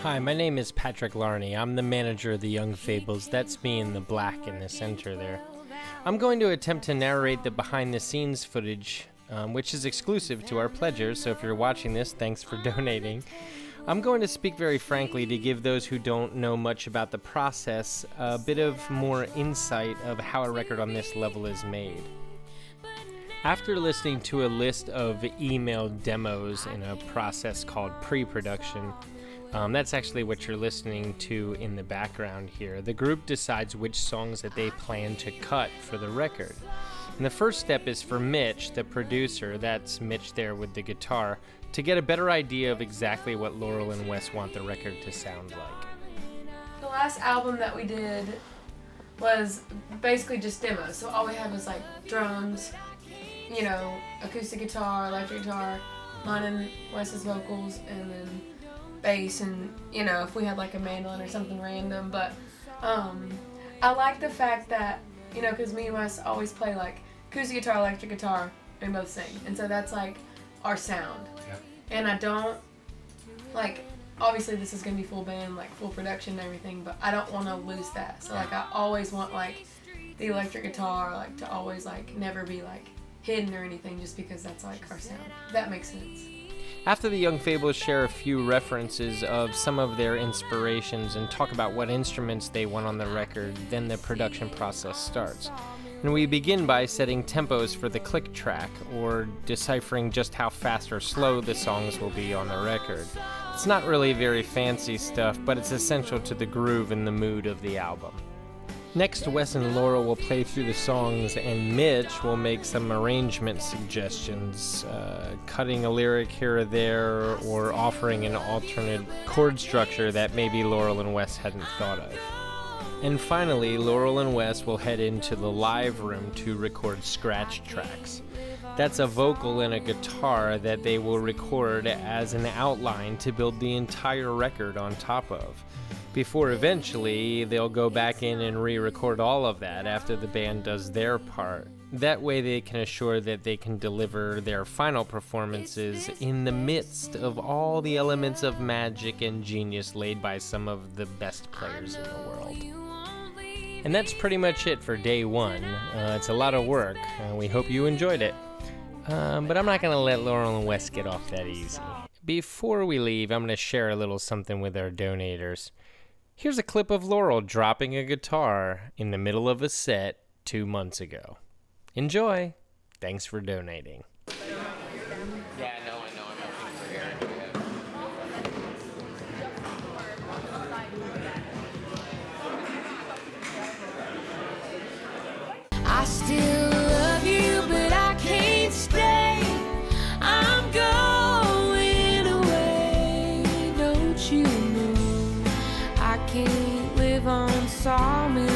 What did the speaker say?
Hi, my name is Patrick Larney. I'm the manager of the Young Fables. That's me in the black in the center there. I'm going to attempt to narrate the behind-the-scenes footage, which is exclusive to our pledgers, so if you're watching this, thanks for donating. I'm going to speak very frankly to give those who don't know much about the process a bit of more insight of how a record on this level is made. After listening to a list of emailed demos in a process called pre-production, that's actually what you're listening to in the background here, the group decides which songs that they plan to cut for the record. And the first step is for Mitch, the producer, that's Mitch there with the guitar, to get a better idea of exactly what Laurel and Wes want the record to sound like. The last album that we did was basically just demos, so all we had was like drums, acoustic guitar, electric guitar, mine and Wes's vocals, and then bass, and if we had like a mandolin or something random. But I like the fact that because me and Wes always play like acoustic guitar, electric guitar, and both sing, and so that's like our sound. Yep. And I don't obviously this is gonna be full band, like full production and everything, but I don't want to lose that. So like I always want like the electric guitar like to always like never be like hidden or anything, just because that's like our sound. If that makes sense. After the Young Fables share a few references of some of their inspirations and talk about what instruments they want on the record, then the production process starts. And we begin by setting tempos for the click track, or deciphering just how fast or slow the songs will be on the record. It's not really very fancy stuff, but it's essential to the groove and the mood of the album. Next, Wes and Laurel will play through the songs, and Mitch will make some arrangement suggestions, cutting a lyric here or there, or offering an alternate chord structure that maybe Laurel and Wes hadn't thought of. And finally, Laurel and Wes will head into the live room to record scratch tracks. That's a vocal and a guitar that they will record as an outline to build the entire record on top of, before eventually they'll go back in and re-record all of that after the band does their part. That way they can assure that they can deliver their final performances in the midst of all the elements of magic and genius laid by some of the best players in the world. And that's pretty much it for day one. It's a lot of work. We hope you enjoyed it. But I'm not going to let Laurel and Wes get off that easy. Before we leave, I'm going to share a little something with our donators. Here's a clip of Laurel dropping a guitar in the middle of a set 2 months ago. Enjoy! Thanks for donating. Yeah, I know, I'm helping for Aaron. I still love you, but I can't stay. I'm going away, don't you know? I can't live on sawmill